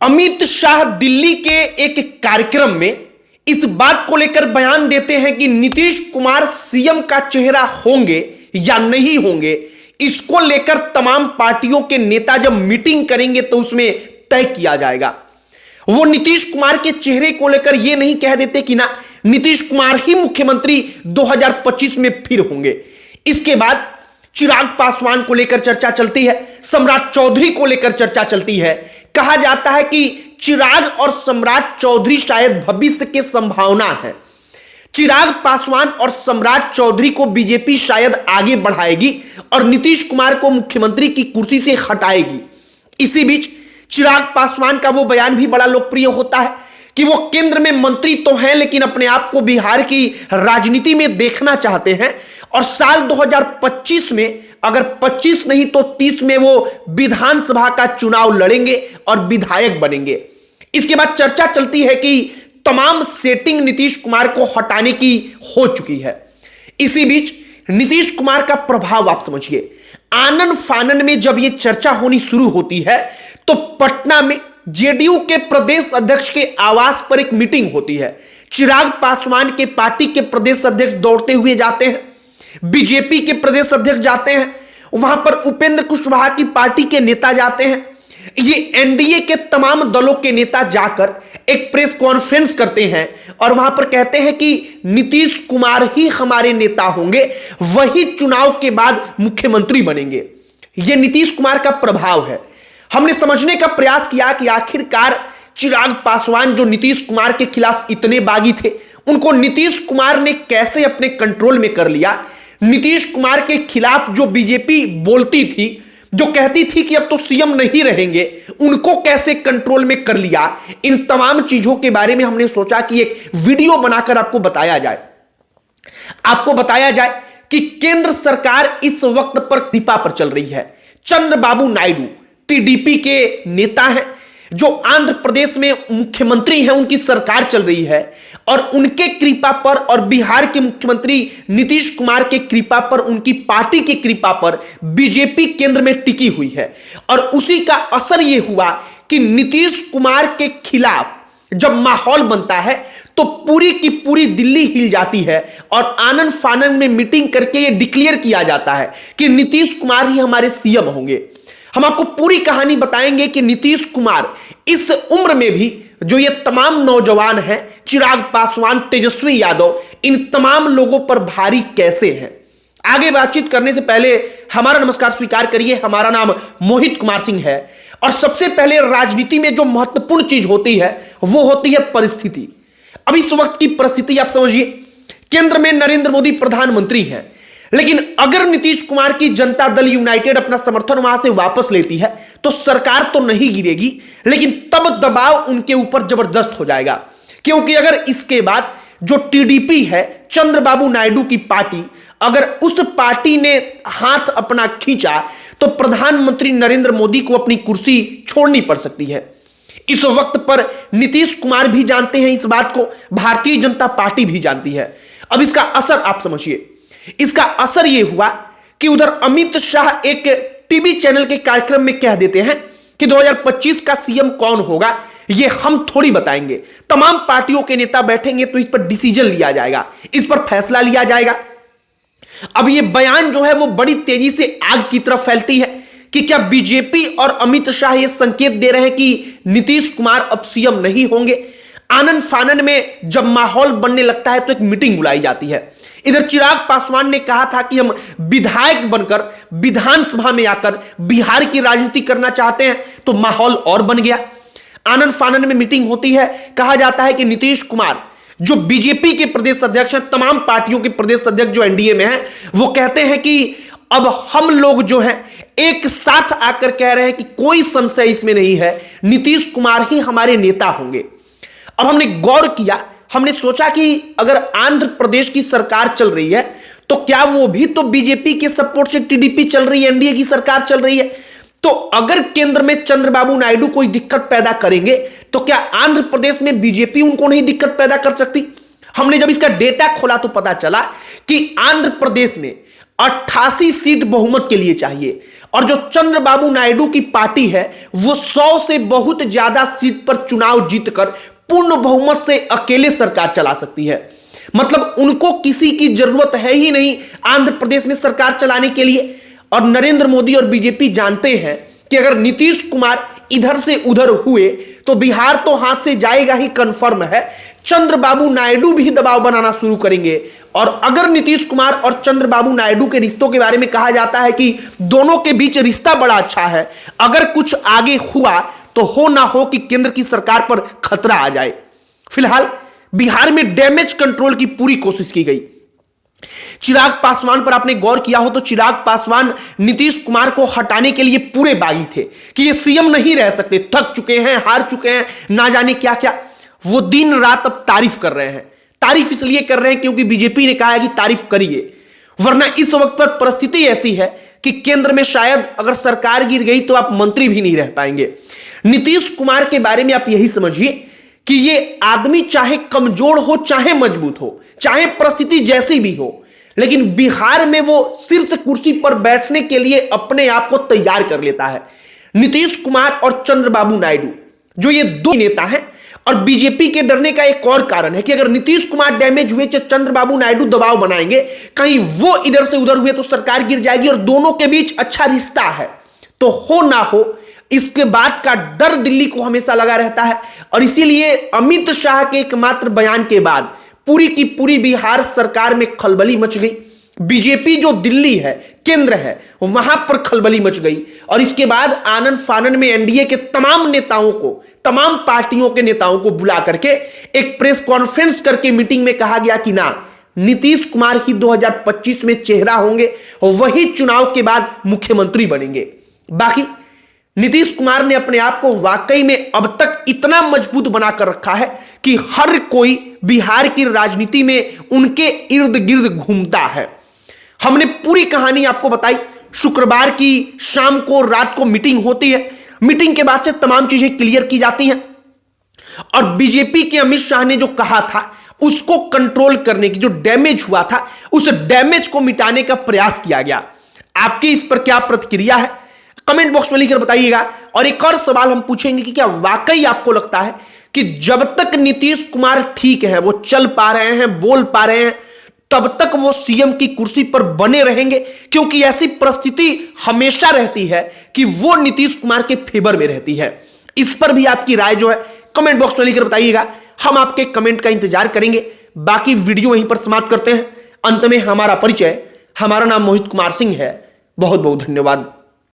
अमित शाह दिल्ली के एक कार्यक्रम में इस बात को लेकर बयान देते हैं कि नीतीश कुमार सीएम का चेहरा होंगे या नहीं होंगे। इसको लेकर तमाम पार्टियों के नेता जब मीटिंग करेंगे तो उसमें तय किया जाएगा। वो नीतीश कुमार के चेहरे को लेकर यह नहीं कह देते कि ना नीतीश कुमार ही मुख्यमंत्री 2025 में फिर होंगे। इसके बाद चिराग पासवान को लेकर चर्चा चलती है, सम्राट चौधरी को लेकर चर्चा चलती है। कहा जाता है कि चिराग और सम्राट चौधरी शायद भविष्य के संभावना है। चिराग पासवान और सम्राट चौधरी को बीजेपी शायद आगे बढ़ाएगी और नीतीश कुमार को मुख्यमंत्री की कुर्सी से हटाएगी। इसी बीच चिराग पासवान का वो बयान भी बड़ा लोकप्रिय होता है कि वो केंद्र में मंत्री तो हैं लेकिन अपने आप को बिहार की राजनीति में देखना चाहते हैं और साल 2025 में अगर 25 नहीं तो 30 में वो विधानसभा का चुनाव लड़ेंगे और विधायक बनेंगे। इसके बाद चर्चा चलती है कि तमाम सेटिंग नीतीश कुमार को हटाने की हो चुकी है। इसी बीच नीतीश कुमार का प्रभाव आप समझिए, आनन फानन में जब यह चर्चा होनी शुरू होती है तो पटना में जेडीयू के प्रदेश अध्यक्ष के आवास पर एक मीटिंग होती है। चिराग पासवान के पार्टी के प्रदेश अध्यक्ष दौड़ते हुए जाते हैं, बीजेपी के प्रदेश अध्यक्ष जाते हैं, वहां पर उपेंद्र कुशवाहा की पार्टी के नेता जाते हैं। ये एनडीए के तमाम दलों के नेता जाकर एक प्रेस कॉन्फ्रेंस करते हैं और वहां पर कहते हैं कि नीतीश कुमार ही हमारे नेता होंगे, वही चुनाव के बाद मुख्यमंत्री बनेंगे। यह नीतीश कुमार का प्रभाव है। हमने समझने का प्रयास किया कि आखिरकार चिराग पासवान जो नीतीश कुमार के खिलाफ इतने बागी थे, उनको नीतीश कुमार ने कैसे अपने कंट्रोल में कर लिया। नीतीश कुमार के खिलाफ जो बीजेपी बोलती थी, जो कहती थी कि अब तो सीएम नहीं रहेंगे, उनको कैसे कंट्रोल में कर लिया। इन तमाम चीजों के बारे में हमने सोचा कि एक वीडियो बनाकर आपको बताया जाए कि केंद्र सरकार इस वक्त पर कृपा पर चल रही है। चंद्रबाबू नायडू टीडीपी के नेता हैं, जो आंध्र प्रदेश में मुख्यमंत्री हैं, उनकी सरकार चल रही है और उनके कृपा पर और बिहार के मुख्यमंत्री नीतीश कुमार के कृपा पर, उनकी पार्टी की कृपा पर बीजेपी केंद्र में टिकी हुई है। और उसी का असर यह हुआ कि नीतीश कुमार के खिलाफ जब माहौल बनता है तो पूरी की पूरी दिल्ली हिल जाती है और आनन फानन में मीटिंग करके यह डिक्लेयर किया जाता है कि नीतीश कुमार ही हमारे सीएम होंगे। हम आपको पूरी कहानी बताएंगे कि नीतीश कुमार इस उम्र में भी जो ये तमाम नौजवान हैं, चिराग पासवान, तेजस्वी यादव, इन तमाम लोगों पर भारी कैसे हैं। आगे बातचीत करने से पहले हमारा नमस्कार स्वीकार करिए। हमारा नाम मोहित कुमार सिंह है और सबसे पहले राजनीति में जो महत्वपूर्ण चीज होती है वो होती है परिस्थिति। अब इस वक्त की परिस्थिति आप समझिए, केंद्र में नरेंद्र मोदी प्रधानमंत्री हैं, लेकिन अगर नीतीश कुमार की जनता दल यूनाइटेड अपना समर्थन वहां से वापस लेती है तो सरकार तो नहीं गिरेगी, लेकिन तब दबाव उनके ऊपर जबरदस्त हो जाएगा। क्योंकि अगर इसके बाद जो टीडीपी है, चंद्रबाबू नायडू की पार्टी, अगर उस पार्टी ने हाथ अपना खींचा तो प्रधानमंत्री नरेंद्र मोदी को अपनी कुर्सी छोड़नी पड़ सकती है। इस वक्त पर नीतीश कुमार भी जानते हैं इस बात को, भारतीय जनता पार्टी भी जानती है। अब इसका असर आप समझिए। इसका असर यह हुआ कि उधर अमित शाह एक टीवी चैनल के कार्यक्रम में कह देते हैं कि 2025 का सीएम कौन होगा यह हम थोड़ी बताएंगे। तमाम पार्टियों के नेता बैठेंगे तो इस पर डिसीजन लिया जाएगा, इस पर फैसला लिया जाएगा। अब यह बयान जो है वो बड़ी तेजी से आग की तरफ फैलती है कि क्या बीजेपी और अमित शाह यह संकेत दे रहे हैं कि नीतीश कुमार अब सीएम नहीं होंगे। आनन फानन में जब माहौल बनने लगता है तो एक मीटिंग बुलाई जाती है। इधर चिराग पासवान ने कहा था कि हम विधायक बनकर विधानसभा में आकर बिहार की राजनीति करना चाहते हैं, तो माहौल और बन गया। आनन फानन में मीटिंग होती है। कहा जाता है कि नीतीश कुमार जो बीजेपी के प्रदेश अध्यक्ष हैं, तमाम पार्टियों के प्रदेश अध्यक्ष जो एनडीए में हैं, वो कहते हैं कि अब हम लोग जो हैं एक साथ आकर कह रहे हैं कि कोई संशय इसमें नहीं है, नीतीश कुमार ही हमारे नेता होंगे। अब हमने गौर किया, हमने सोचा कि अगर आंध्र प्रदेश की सरकार चल रही है तो क्या वो भी तो बीजेपी के सपोर्ट से टीडीपी चल रही है, एनडीए की सरकार चल रही है। तो अगर केंद्र में चंद्रबाबू नायडू कोई दिक्कत पैदा करेंगे तो क्या आंध्र प्रदेश में बीजेपी उनको नहीं दिक्कत पैदा कर सकती। हमने जब इसका डेटा खोला तो पता चला कि आंध्र प्रदेश में 88 सीट बहुमत के लिए चाहिए और जो चंद्रबाबू नायडू की पार्टी है वो 100 से बहुत ज्यादा सीट पर चुनाव जीतकर पूर्ण बहुमत से अकेले सरकार चला सकती है। मतलब उनको किसी की जरूरत है ही नहीं आंध्र प्रदेश में सरकार चलाने के लिए। और नरेंद्र मोदी और बीजेपी जानते हैं कि अगर नीतीश कुमार इधर से उधर हुए तो बिहार तो हाथ से जाएगा ही, कंफर्म है। चंद्रबाबू नायडू भी दबाव बनाना शुरू करेंगे और अगर नीतीश कुमार और चंद्रबाबू नायडू के रिश्तों के बारे में कहा जाता है कि दोनों के बीच रिश्ता बड़ा अच्छा है, अगर कुछ आगे हुआ तो हो ना हो कि केंद्र की सरकार पर खतरा आ जाए। फिलहाल बिहार में डैमेज कंट्रोल की पूरी कोशिश की गई। चिराग पासवान पर आपने गौर किया हो तो चिराग पासवान नीतीश कुमार को हटाने के लिए पूरे बागी थे कि ये सीएम नहीं रह सकते, थक चुके हैं, हार चुके हैं, ना जाने क्या क्या। वो दिन रात अब तारीफ कर रहे हैं। तारीफ इसलिए कर रहे हैं क्योंकि बीजेपी ने कहा है कि तारीफ करिए, वरना इस वक्त पर परिस्थिति ऐसी है कि केंद्र में शायद अगर सरकार गिर गई तो आप मंत्री भी नहीं रह पाएंगे। नीतीश कुमार के बारे में आप यही समझिए कि ये आदमी चाहे कमजोर हो, चाहे मजबूत हो, चाहे परिस्थिति जैसी भी हो, लेकिन बिहार में वो शीर्ष कुर्सी पर बैठने के लिए अपने आप को तैयार कर लेता है। नीतीश कुमार और चंद्रबाबू नायडू जो ये दो नेता हैं, और बीजेपी के डरने का एक और कारण है कि अगर नीतीश कुमार डैमेज हुए तो चंद्रबाबू नायडू दबाव बनाएंगे, कहीं वो इधर से उधर हुए तो सरकार गिर जाएगी। और दोनों के बीच अच्छा रिश्ता है तो हो ना हो, इसके बाद का डर दिल्ली को हमेशा लगा रहता है। और इसीलिए अमित शाह के एकमात्र बयान के बाद पूरी की पूरी बिहार सरकार में खलबली मच गई। बीजेपी जो दिल्ली है, केंद्र है, वहां पर खलबली मच गई। और इसके बाद आनन फानन में एनडीए के तमाम नेताओं को, तमाम पार्टियों के नेताओं को बुला करके एक प्रेस कॉन्फ्रेंस करके मीटिंग में कहा गया कि ना, नीतीश कुमार ही 2025 में चेहरा होंगे और वही चुनाव के बाद मुख्यमंत्री बनेंगे। बाकी नीतीश कुमार ने अपने आप को वाकई में अब तक इतना मजबूत बनाकर रखा है कि हर कोई बिहार की राजनीति में उनके इर्द गिर्द घूमता है। हमने पूरी कहानी आपको बताई। शुक्रवार की शाम को, रात को मीटिंग होती है। मीटिंग के बाद से तमाम चीजें क्लियर की जाती हैं और बीजेपी के अमित शाह ने जो कहा था उसको कंट्रोल करने की, जो डैमेज हुआ था उस डैमेज को मिटाने का प्रयास किया गया। आपकी इस पर क्या प्रतिक्रिया है, कमेंट बॉक्स में लिखकर बताइएगा। और एक और सवाल हम पूछेंगे कि क्या वाकई आपको लगता है कि जब तक नीतीश कुमार ठीक है, वो चल पा रहे हैं, बोल पा रहे हैं, तब तक वो सीएम की कुर्सी पर बने रहेंगे? क्योंकि ऐसी परिस्थिति हमेशा रहती है कि वो नीतीश कुमार के फेवर में रहती है। इस पर भी आपकी राय जो है कमेंट बॉक्स में लिखकर बताइएगा। हम आपके कमेंट का इंतजार करेंगे। बाकी वीडियो यहीं पर समाप्त करते हैं। अंत में हमारा परिचय, हमारा नाम मोहित कुमार सिंह है। बहुत बहुत धन्यवाद।